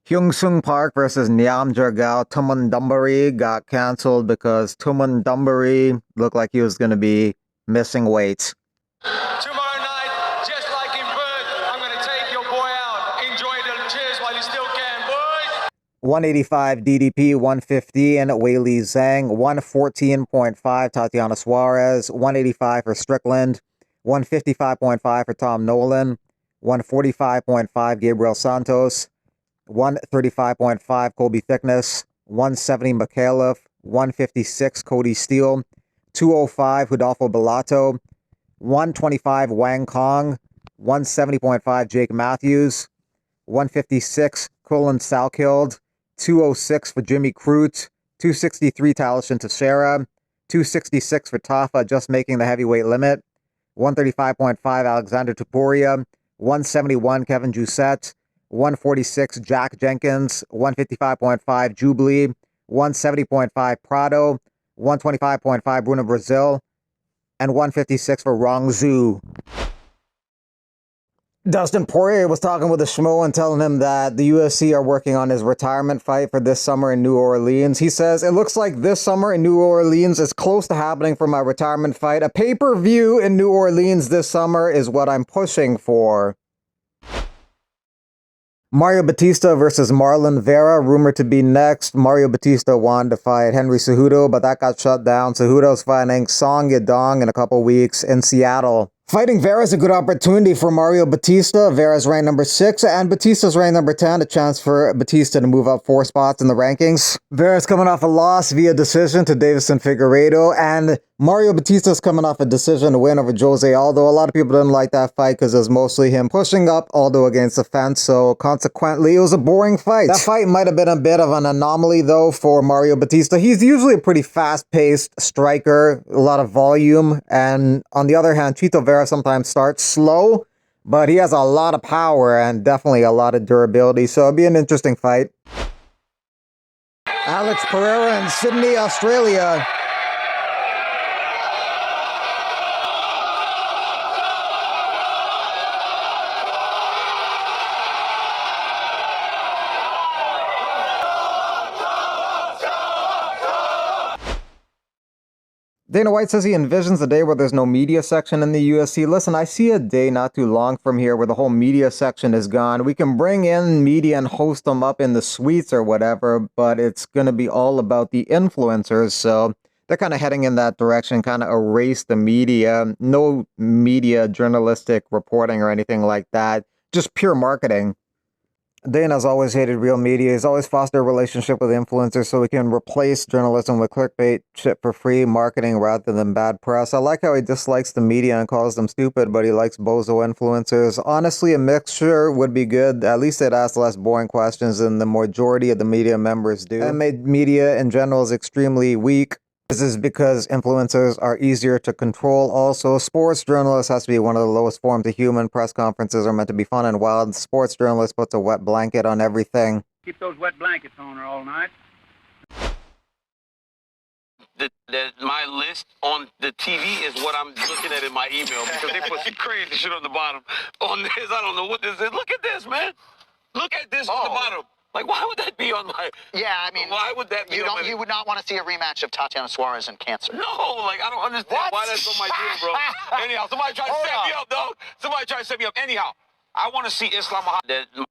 Hyung-Sung Park versus Niam Jargal. Tumundumbari got canceled because Tumundumbari looked like he was going to be missing weight. Tomorrow night, just like in Perth, I'm going to take your boy out. Enjoy the cheers while you still can, boys. 185 DDP, 115 Weili Zhang, 114.5 Tatiana Suarez, 185 for Strickland, 155.5 for Tom Nolan, 145.5 Gabriel Santos, 135.5 Colby Thickness, 170 Mikhailov, 156 Cody Steele, 205 Hudolfo Bellato, 125 Wang Kong, 170.5 Jake Matthews, 156 Colin Salkild, 206 for Jimmy Crute, 263 Talishan Teixeira, 266 for Tafa, just making the heavyweight limit, 135.5 Alexander Topuria, 171 Kevin Jousset, 146 Jack Jenkins, 155.5 Jubilee, 170.5 Prado, 125.5 Bruno Brazil, and 156 for Rong Zhu. Dustin Poirier was talking with the Schmo and telling him that the UFC are working on his retirement fight for this summer in New Orleans. He says, it looks like this summer in New Orleans is close to happening for my retirement fight. A pay-per-view in New Orleans this summer is what I'm pushing for. Mario Batista versus Marlon Vera, rumored to be next. Mario Batista wanted to fight Henry Cejudo, but that got shut down. Cejudo's fighting Song Yadong in a couple weeks in Seattle. Fighting Vera is a good opportunity for Mario Batista. Vera's ranked number 6 and Batista's ranked number 10. A chance for Batista to move up 4 spots in the rankings. Vera's coming off a loss via decision to Davison Figueiredo, and Mario Batista's coming off a decision win over Jose Aldo. A lot of people didn't like that fight because it was mostly him pushing up Aldo against the fence, so consequently it was a boring fight. That fight might have been a bit of an anomaly though for Mario Batista. He's usually a pretty fast-paced striker, a lot of volume, and on the other hand, Chito Vera sometimes starts slow, but he has a lot of power and definitely a lot of durability, so it'll be an interesting fight. Alex Pereira in Sydney, Australia. Dana White says he envisions a day where there's no media section in the UFC. Listen, I see a day not too long from here where the whole media section is gone. We can bring in media and host them up in the suites or whatever, but it's going to be all about the influencers. So they're kind of heading in that direction, kind of erase the media. No media journalistic reporting or anything like that. Just pure marketing. Dana's always hated real media. He's always fostered a relationship with influencers so he can replace journalism with clickbait shit for free marketing rather than bad press. I like how he dislikes the media and calls them stupid, but he likes bozo influencers. Honestly, a mixture would be good. At least they'd ask less boring questions than the majority of the media members do. And made media in general is extremely weak. This is because influencers are easier to control. Also, sports journalist has to be one of the lowest forms of human. Press conferences are meant to be fun and wild. Sports journalist puts a wet blanket on everything. Keep those wet blankets on her all night. My list on the TV is what I'm looking at in my email because they put some crazy shit on the bottom. On this, I don't know what this is. Look at this, man. Look at this on the bottom. Like, why would that be on my... Yeah, I mean... Why would that be on my... You would not want to see a rematch of Tatiana Suarez and cancer. No, like, I don't understand why that's on my deal, bro. Anyhow, somebody try to set me up, dog. Somebody try to set me up. Anyhow, I want to see Islam Makhachev.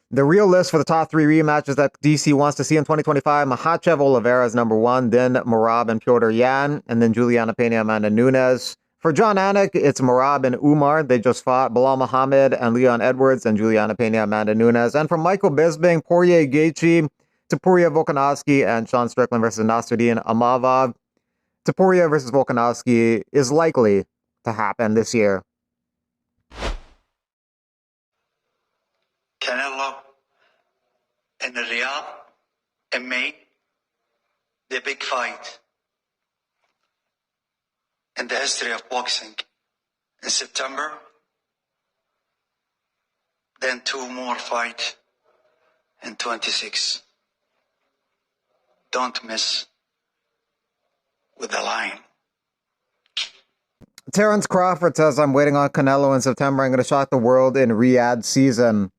The real list for the top 3 rematches that DC wants to see in 2025, Makhachev Oliveira is number 1, then Merab and Piotr Yan, and then Juliana Pena, Amanda Nunes. For John Anik, it's Merab and Umar. They just fought Bilal Muhammad and Leon Edwards and Juliana Pena, Amanda Nunes. And for Michael Bisping, Poirier Gaethje, Topuria Volkanovski, and Sean Strickland versus Nasruddin Amavov. Topuria versus Volkanovski is likely to happen this year. Canelo in Riyadh in May, the big fight in the history of boxing. In September, then 2 more fights in 26. Don't miss with the line. Terrence Crawford says, I'm waiting on Canelo in September. I'm going to shock the world in Riad season.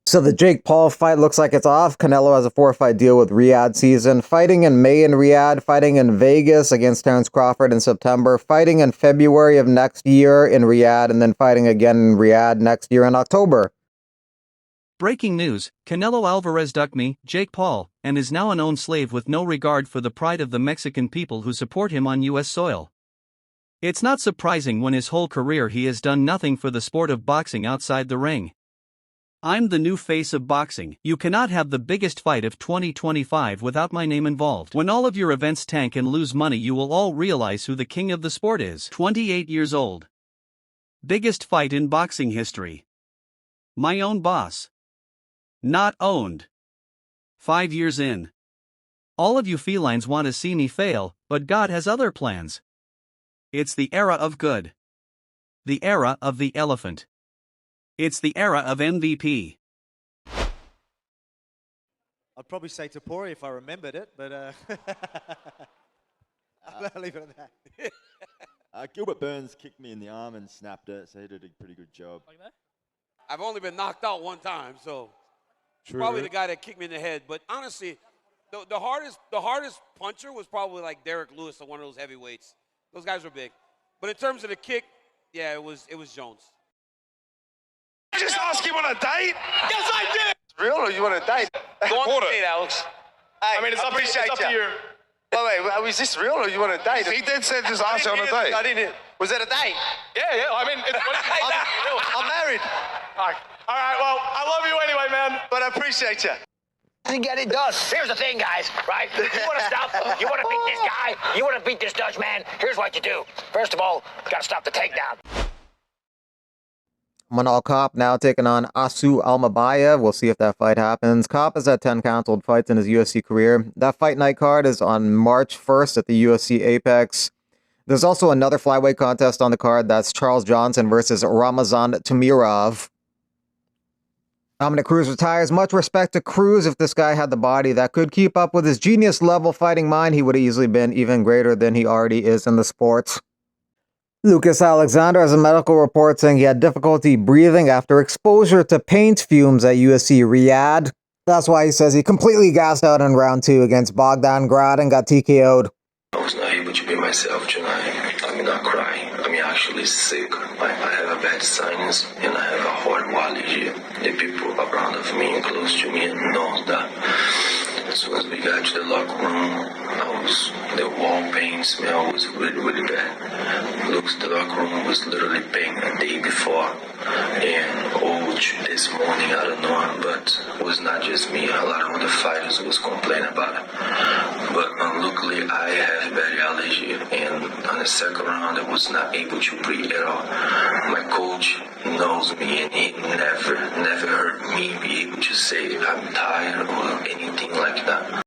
So the Jake Paul fight looks like it's off. Canelo has a 4-fight deal with Riad season. Fighting in May in Riyadh, fighting in Vegas against Terence Crawford in September, fighting in February of next year in Riyadh, and then fighting again in Riyadh next year in October. Breaking news, Canelo Alvarez ducked me, Jake Paul, and is now an own slave with no regard for the pride of the Mexican people who support him on U.S. soil. It's not surprising when his whole career he has done nothing for the sport of boxing outside the ring. I'm the new face of boxing. You cannot have the biggest fight of 2025 without my name involved. When all of your events tank and lose money, you will all realize who the king of the sport is. 28 years old. Biggest fight in boxing history. My own boss. Not owned. 5 years in. All of you felines want to see me fail, but God has other plans. It's the era of good. The era of the elephant. It's the era of MVP. I'd probably say to Poirier if I remembered it, but I'll leave it at that. Gilbert Burns kicked me in the arm and snapped it, so he did a pretty good job. Like that? I've only been knocked out one time, so True. probably the guy that kicked me in the head. But honestly, the hardest puncher was probably like Derek Lewis or one of those heavyweights. Those guys were big. But in terms of the kick, yeah, it was Jones. Just ask him on a date? Yes, I did! Real or you want to date? Go on Order. the date, Alex. Hey, I mean, it's up to you. Wait, is this real or you want to date? He did say just ask you on a date. I didn't hear. Was that a date? Yeah, I mean, I'm married, All right, well, I love you anyway, man. but I appreciate you. And get it done. Here's the thing, guys, right? You want to stop, you want to beat this guy, you want to beat this Dutch man, here's what you do. First of all, you got to stop the takedown. Manal Kopp now taking on Asu Almabayev. We'll see if that fight happens. Kopp has had 10 canceled fights in his UFC career. That fight night card is on March 1st at the UFC Apex. There's also another flyweight contest on the card. That's Charles Johnson versus Ramazan Tamirov. Dominick Cruz retires. Much respect to Cruz. If this guy had the body that could keep up with his genius level fighting mind, he would have easily been even greater than he already is in the sport. Lucas Alexander has a medical report saying he had difficulty breathing after exposure to paint fumes at UFC Riad. That's why he says he completely gassed out in round 2 against Bogdan Grad and got TKO'd. I was not able to be myself tonight. I'm not crying. I'm actually sick. I have a bad sinus and I have a horrible allergy. The people around of me and close to me know that. As soon as we got to the locker room, the wall paint smell was really, really bad. Looks the locker room was literally paint a day before. And this morning, I don't know, but it was not just me. A lot of other fighters was complaining about it. But luckily, I have bad allergy, and on the second round, I was not able to breathe at all. My coach knows me, and he never heard me be able to say I'm tired or anything like that.